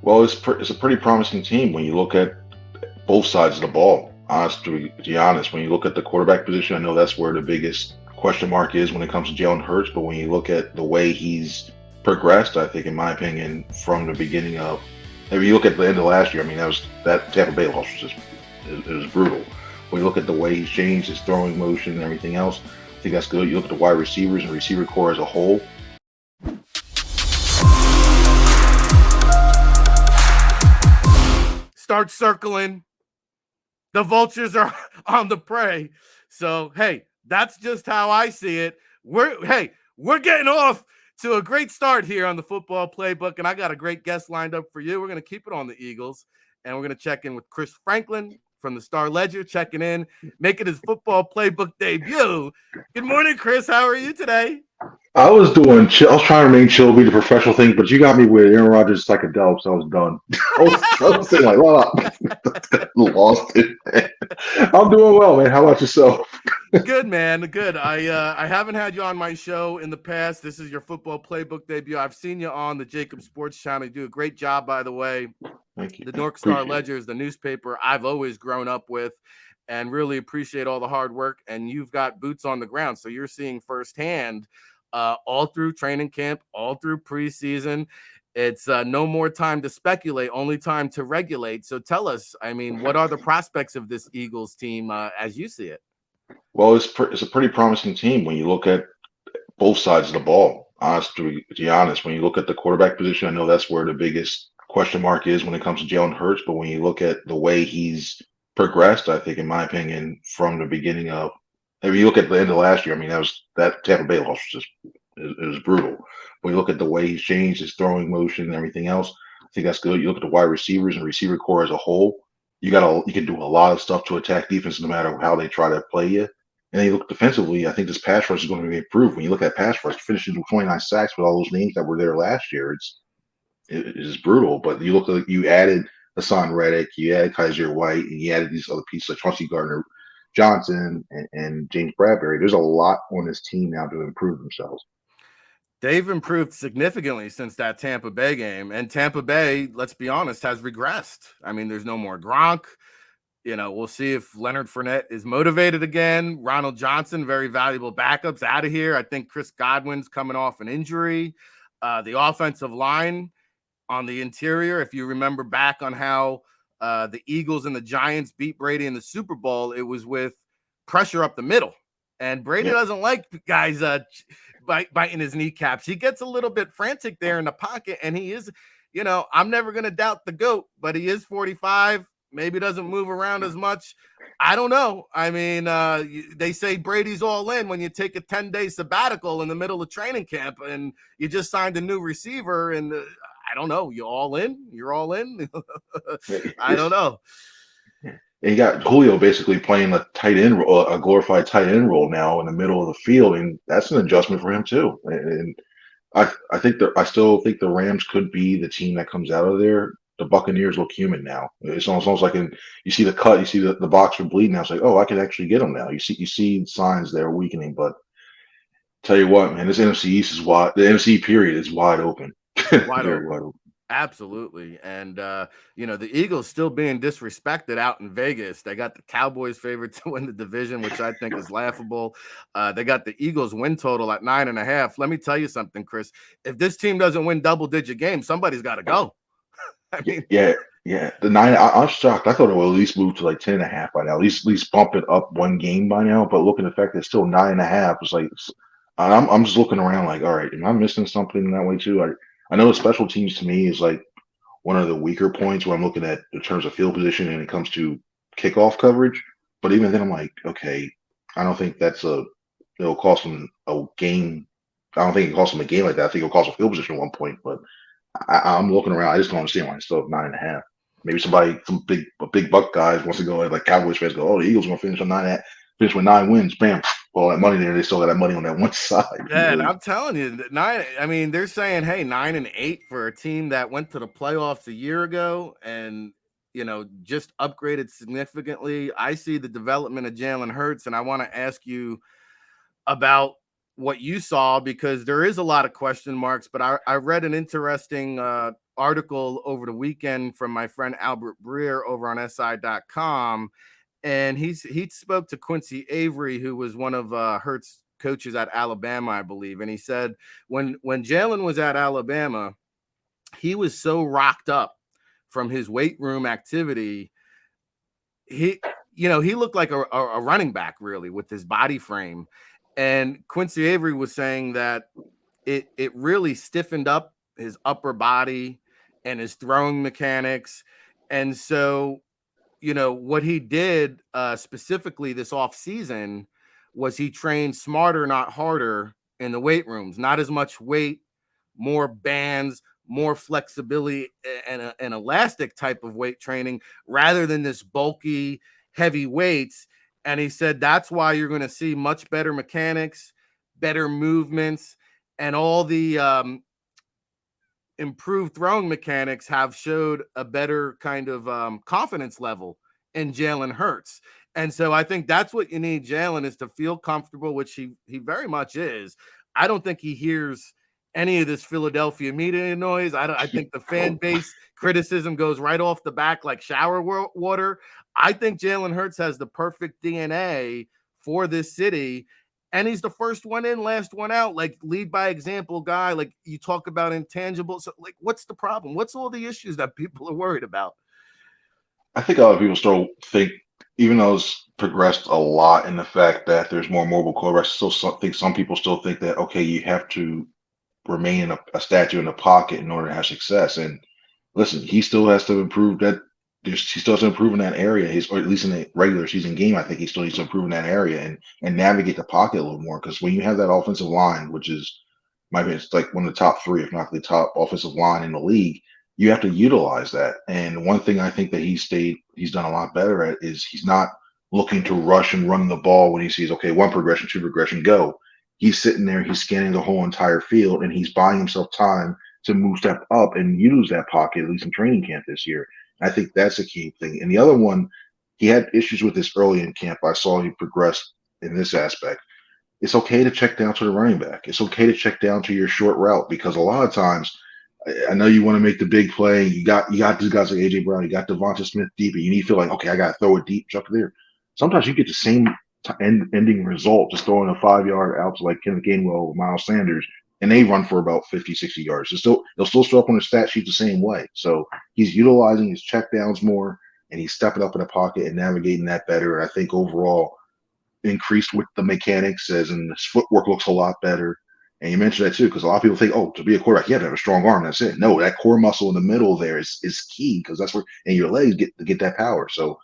Well, it's a pretty promising team when you look at both sides of the ball. To be honest, when you look at the quarterback position, I know that's where the biggest question mark is when it comes to Jalen Hurts. But when you look at the way he's progressed, I think, in my opinion, from the beginning of, if you look at the end of last year, I mean, that Tampa Bay loss was just it was brutal. When you look at the way he's changed his throwing motion and everything else, I think that's good. You look at the wide receivers and receiver core as a whole. Start circling. The vultures are on the prey. So, hey, that's just how I see it. We're getting off to a great start here on the Football Playbook, and I got a great guest lined up for you. We're going to keep it on the Eagles, and we're going to check in with Chris Franklin from the Star Ledger, checking in, making his Football Playbook debut. Good morning, Chris. How are you today? I was doing chill. I was trying to remain chill, be the professional thing, but you got me with Aaron Rodgers psychedelics. So I was done. I was saying like, well, lost it. I'm doing well, man. How about yourself? Good, man. Good. I haven't had you on my show in the past. This is your Football Playbook debut. I've seen you on the JAKIB Sports channel. You do a great job, by the way. Thank you. The North Star Appreciate it. Ledger is the newspaper I've always grown up with, and really appreciate all the hard work. And you've got boots on the ground, so you're seeing firsthand all through training camp, all through preseason. It's no more time to speculate, only time to regulate. So tell us, I mean, what are the prospects of this Eagles team as you see it? Well, it's a pretty promising team when you look at both sides of the ball. To be honest, when you look at the quarterback position, I know that's where the biggest question mark is when it comes to Jalen Hurts. But when you look at the way he's progressed, I think, in my opinion, from the beginning of, if you look at the end of last year, I mean, that Tampa Bay loss was just it was brutal. When you look at the way he's changed his throwing motion and everything else, I think that's good. You look at the wide receivers and receiver core as a whole. You can do a lot of stuff to attack defense, no matter how they try to play you. And then you look defensively, I think this pass rush is going to be improved. When you look at pass rush, finishing with 29 sacks with all those names that were there last year, it is brutal. But you look at you added Hassan Reddick, you added Kaiser White, and you added these other pieces like Chauncey Gardner Johnson and James Bradbury. There's a lot on this team now to improve themselves. They've improved significantly since that Tampa Bay game. And Tampa Bay, let's be honest, has regressed. I mean, there's no more Gronk. We'll see if Leonard Fournette is motivated again. Ronald Johnson, very valuable backups out of here. I think Chris Godwin's coming off an injury. The offensive line on the interior, if you remember back on how the Eagles and the Giants beat Brady in the Super Bowl, it was with pressure up the middle. And Brady doesn't like guys biting his kneecaps. He gets a little bit frantic there in the pocket, and he is, I'm never going to doubt the GOAT, but he is 45. Maybe doesn't move around as much. I don't know. I mean, they say Brady's all in when you take a 10-day sabbatical in the middle of training camp and you just signed a new receiver. And I don't know. You all in? You're all in? I don't know. And you got Julio basically playing a tight end, a glorified tight end role now in the middle of the field, and that's an adjustment for him too. And I still think the Rams could be the team that comes out of there. The Buccaneers look human now. It's almost like you see the cut, you see the box for bleeding now. It's like, oh, I can actually get them now. You see signs they're weakening, but tell you what, man, this NFC East is wide. The NFC period is wide open. Wide Very open. wide open. Absolutely. And, the Eagles still being disrespected out in Vegas. They got the Cowboys favorite to win the division, which I think is laughable. They got the Eagles win total at 9.5. Let me tell you something, Chris. If this team doesn't win double-digit games, somebody's got to go. I mean, yeah. The nine, I'm shocked. I thought it would at least move to like 10.5 by now. At least bump it up one game by now. But looking at the fact that it's still 9.5, it's like I'm just looking around like, all right, am I missing something in that way too? I know the special teams to me is like one of the weaker points when I'm looking at in terms of field position and it comes to kickoff coverage. But even then, I'm like, okay, I don't think it'll cost them a game. I don't think it costs them a game like that. I think it'll cost a field position at one point. But I'm looking around. I just don't understand why it's still 9.5. Maybe some big buck guys wants to go like Cowboys fans go, oh, the Eagles are going to finish on finish with 9 wins. Bam, all that money there. They still got that money on that one side. Yeah, and I'm telling you, they're saying, hey, 9-8 for a team that went to the playoffs a year ago and, just upgraded significantly. I see the development of Jalen Hurts, and I want to ask you about what you saw, because there is a lot of question marks. But I read an interesting article over the weekend from my friend Albert Breer over on SI.com, and he spoke to Quincy Avery, who was one of Hurts' coaches at Alabama, I believe, and he said when Jalen was at Alabama, he was so rocked up from his weight room activity. He looked like a running back, really, with his body frame. And Quincy Avery was saying that it really stiffened up his upper body and his throwing mechanics. And so, what he did specifically this off season was he trained smarter, not harder in the weight rooms. Not as much weight, more bands, more flexibility, and an elastic type of weight training rather than this bulky, heavy weights. And he said that's why you're going to see much better mechanics, better movements, and all the improved throwing mechanics have showed a better kind of confidence level in Jalen Hurts. And so I think that's what you need, Jalen, is to feel comfortable, which he very much is. I don't think he hears any of this Philadelphia media noise. I think the fan base criticism goes right off the back like shower water. I think Jalen Hurts has the perfect DNA for this city. And he's the first one in, last one out, like lead by example guy. Like you talk about intangibles. So, like, what's the problem? What's all the issues that people are worried about? I think a lot of people still think, even though it's progressed a lot in the fact that there's more mobile quarterbacks, think some people still think that, okay, you have to remain in a statue in the pocket in order to have success. And listen, he still has to improve that. He still has to improve in that area. Or at least in the regular season game, I think he still needs to improve in that area and navigate the pocket a little more. Because when you have that offensive line, which is it's like one of the top three, if not the top offensive line in the league, you have to utilize that. And one thing I think that he's done a lot better at is he's not looking to rush and run the ball when he sees, okay, one progression, two progression, go. He's sitting there, he's scanning the whole entire field, and he's buying himself time to move step up and use that pocket, at least in training camp this year. I think that's a key thing. And the other one, he had issues with this early in camp. I saw he progressed in this aspect. It's okay to check down to the running back. It's okay to check down to your short route, because a lot of times, I know you want to make the big play. You got these guys like AJ Brown, you got Devonta Smith deep, and you need to feel like, okay, I got to throw it deep, chuck it there. Sometimes you get the same ending result just throwing a 5-yard out to like Kenneth Gainwell or Miles Sanders, and they run for about 50, 60 yards. They'll still show up on the stat sheet the same way. So he's utilizing his check downs more, and he's stepping up in the pocket and navigating that better. And I think overall increased with the mechanics, as in his footwork looks a lot better. And you mentioned that too, because a lot of people think, oh, to be a quarterback, you have to have a strong arm. That's it. No, that core muscle in the middle there is key, because that's where, and your legs get that power. So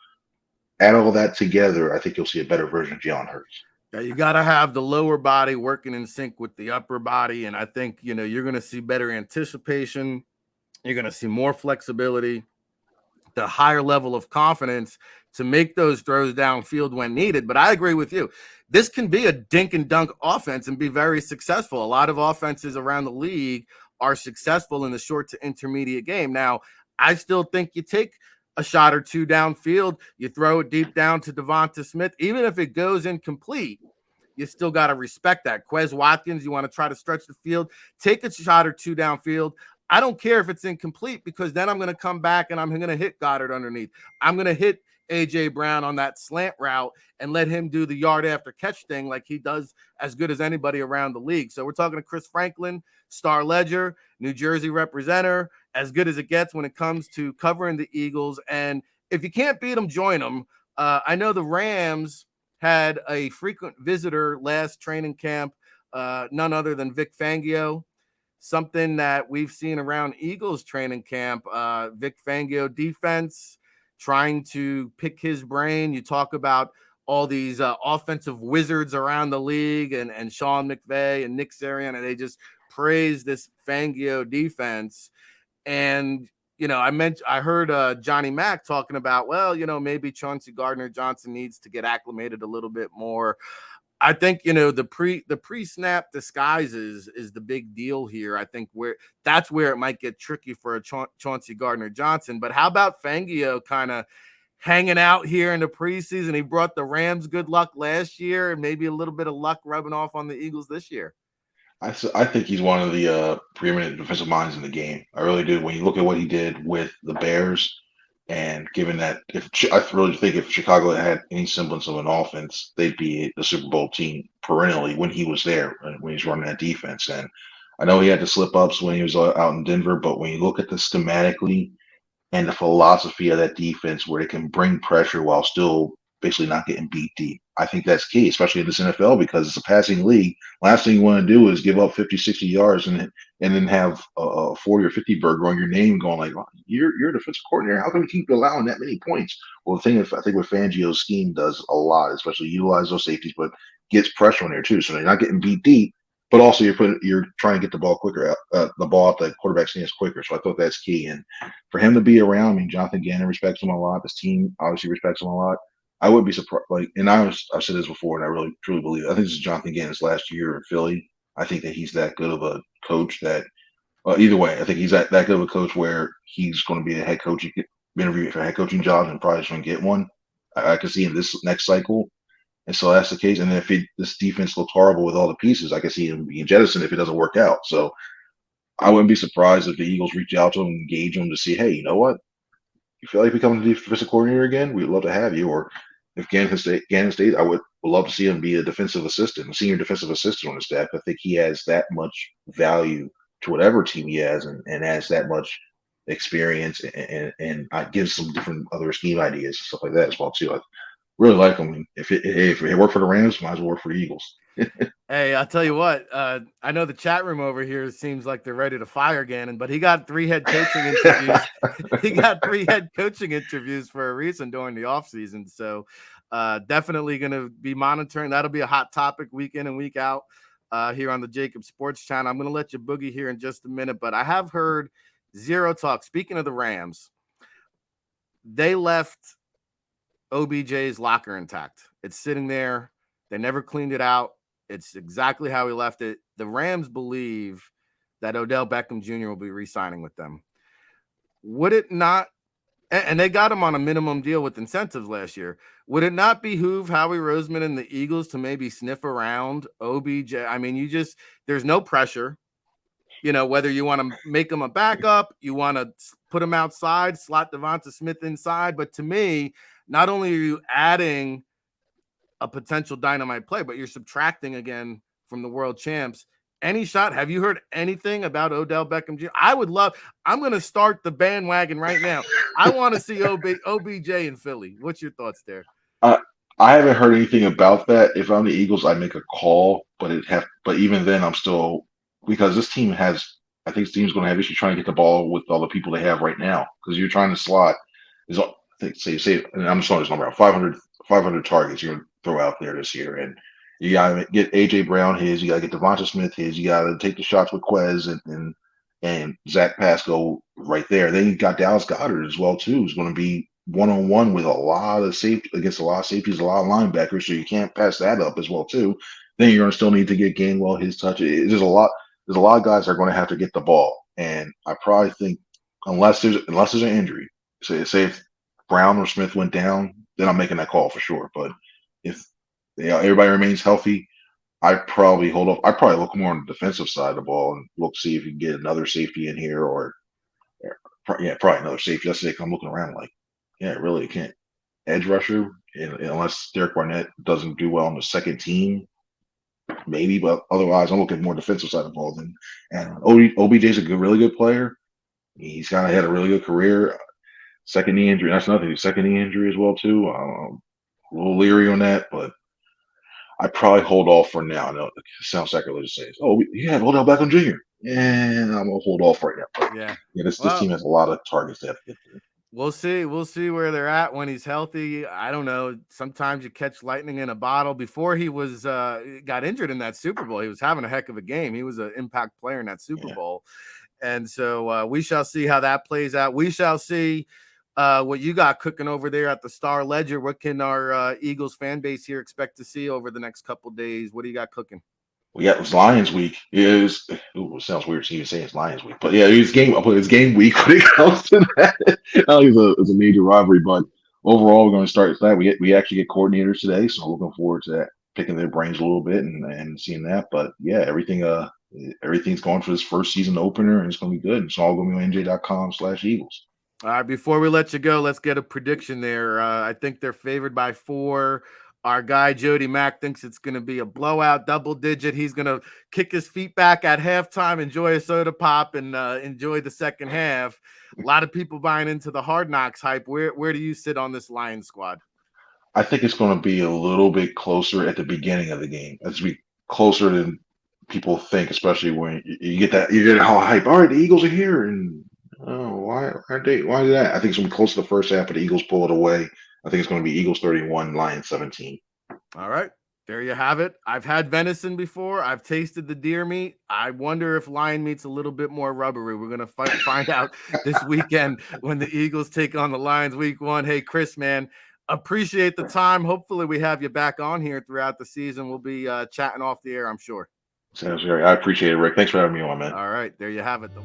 add all that together, I think you'll see a better version of Jalen Hurts. Yeah, you got to have the lower body working in sync with the upper body. And I think, you're going to see better anticipation. You're going to see more flexibility, the higher level of confidence to make those throws downfield when needed. But I agree with you. This can be a dink and dunk offense and be very successful. A lot of offenses around the league are successful in the short to intermediate game. Now, I still think you take a shot or two downfield, you throw it deep down to Devonta Smith, even if it goes incomplete, you still got to respect that. Quez Watkins, you want to try to stretch the field, take a shot or two downfield. I don't care if it's incomplete, because then I'm going to come back and I'm going to hit Goddard underneath. I'm going to hit AJ Brown on that slant route and let him do the yard after catch thing like he does as good as anybody around the league. So we're talking to Chris Franklin, Star Ledger, New Jersey representative, as good as it gets when it comes to covering the Eagles. And if you can't beat them, join them. I know the Rams had a frequent visitor last training camp, none other than Vic Fangio. Something that we've seen around Eagles training camp, Vic Fangio defense, trying to pick his brain. You talk about all these offensive wizards around the league and Sean McVay and Nick Sirianni, they just praise this Fangio defense. And, I heard Johnny Mack talking about, well, maybe Chauncey Gardner-Johnson needs to get acclimated a little bit more. I think, the pre-snap disguises is the big deal here. I think that's where it might get tricky for a Chauncey Gardner-Johnson. But how about Fangio kind of hanging out here in the preseason. He brought the Rams good luck last year, and maybe a little bit of luck rubbing off on the Eagles this year. I think he's one of the preeminent defensive minds in the game. I really do. When you look at what he did with the Bears, and given that I really think if Chicago had any semblance of an offense, they'd be the Super Bowl team perennially when he was there, when he's running that defense. And I know he had the slip ups when he was out in Denver, but when you look at the schematically and the philosophy of that defense where they can bring pressure while still basically not getting beat deep. I think that's key, especially in this NFL, because it's a passing league. Last thing you want to do is give up 50, 60 yards and then have a 40 or 50 burger on your name going like, oh, you're a defensive coordinator. How can we keep allowing that many points? Well, the thing is, I think what Fangio's scheme does a lot, especially utilize those safeties, but gets pressure on there too. So they're not getting beat deep, but also you're trying to get the ball quicker, the ball at the quarterback's hands quicker. So I thought that's key. And for him to be around, I mean, Jonathan Gannon respects him a lot. This team obviously respects him a lot. I would be surprised. I've said this before, and I really truly believe it. I think this is Jonathan Gannon's last year in Philly. I think that he's that good of a coach that, either way, I think he's that good of a coach where he's going to be a head coach. He could interview for a head coaching job and probably just going to get one. I could see him this next cycle. And so that's the case. And if this defense looks horrible with all the pieces, I can see him being jettisoned if it doesn't work out. So I wouldn't be surprised if the Eagles reach out to him and engage him to see, hey, you know what? You feel like becoming the defensive coordinator again? We'd love to have you. Or if Gannon State, I would love to see him be a defensive assistant, a senior defensive assistant on the staff. I think he has that much value to whatever team he has and has that much experience and gives some different other scheme ideas and stuff like that as well, too. I really like him. If it worked for the Rams, might as well work for the Eagles. Hey, I'll tell you what. I know the chat room over here seems like they're ready to fire Gannon, but he got 3 head coaching interviews. He got 3 head coaching interviews for a reason during the offseason. So definitely going to be monitoring. That'll be a hot topic week in and week out here on the JAKIB Sports channel. I'm going to let you boogie here in just a minute, but I have heard zero talk. Speaking of the Rams, they left OBJ's locker intact. It's sitting there. They never cleaned it out. It's exactly how he left it. The Rams believe that Odell Beckham Jr. will be re-signing with them. Would it not? And they got him on a minimum deal with incentives last year. Would it not behoove Howie Roseman and the Eagles to maybe sniff around OBJ? I mean, there's no pressure. You know, whether you want to make him a backup, you want to put him outside, slot Devonta Smith inside. But to me, not only are you adding a potential dynamite play, but you're subtracting again from the world champs. Any shot? Have you heard anything about Odell Beckham Jr.? I'm going to start the bandwagon right now. I want to see OBJ in Philly. What's your thoughts there? I haven't heard anything about that. If I'm the Eagles, I make a call, but even then, I'm still, because this team I think this team's going to have issues trying to get the ball with all the people they have right now. Because you're trying to slot, and I'm just throwing this number out, 500 targets you're going to throw out there this year. And you got to get A.J. Brown his, you got to get Devonta Smith his, you got to take the shots with Quez and Zach Pascal right there. Then you got Dallas Goedert as well, too, who's going to be one-on-one with a lot of safety against a lot of safeties, a lot of linebackers, so you can't pass that up as well, too. Then you're going to still need to get Gainwell his touch. There's a lot of guys that are going to have to get the ball. And I probably think unless there's an injury, say if Brown or Smith went down, then I'm making that call for sure. But if everybody remains healthy, I'd probably hold off. I'd probably look more on the defensive side of the ball and look see if you can get another safety in here probably another safety. That's it. I'm looking around like, really, you can't edge rusher unless Derek Barnett doesn't do well on the second team, maybe. But otherwise, I'm looking more defensive side of the ball. And OBJ's a really good player. He's kind of had a really good career. Second knee injury. That's nothing. Second knee injury as well too. A little leery on that, but I'd probably hold off for now. I know it sounds sacrilegious to say, you have Odell Beckham Jr. And I'm gonna hold off right now. But this team has a lot of targets they have to get through. We'll see where they're at when he's healthy. I don't know. Sometimes you catch lightning in a bottle. Before he was got injured in that Super Bowl, he was having a heck of a game. He was an impact player in that Super Bowl. And so we shall see how that plays out. We shall see what you got cooking over there at the Star Ledger. What can our Eagles fan base here expect to see over the next couple days? What do you got cooking? Well, it was Lions week. It sounds weird to even say it's Lions week, but it's game week when it comes to that. It's a major rivalry, but overall, we're going to start with that. We actually get coordinators today, so looking forward to that, picking their brains a little bit and seeing that. But yeah, everything's going for this first season opener, and it's going to be good. It's all going to be on NJ.com/Eagles. All right, before we let you go, let's get a prediction there. I think they're favored by 4. Our guy Jody Mack thinks it's going to be a blowout, double digit. He's going to kick his feet back at halftime, enjoy a soda pop, and enjoy the second half. A lot of people buying into the Hard Knocks hype. Where do you sit on this Lions squad? I think it's going to be a little bit closer at the beginning of the game. It's be closer than people think, especially when you get that you get all hype. All right, the Eagles are here, and oh, why aren't they? Why is that? I think it's going to be close to the first half, but the Eagles pull it away. I think it's going to be Eagles 31, Lions 17. All right. There you have it. I've had venison before. I've tasted the deer meat. I wonder if lion meat's a little bit more rubbery. We're going to find out this weekend when the Eagles take on the Lions week 1. Hey, Chris, man, appreciate the time. Hopefully we have you back on here throughout the season. We'll be chatting off the air, I'm sure. Sounds great. I appreciate it, Rick. Thanks for having me on, man. All right. There you have it, though.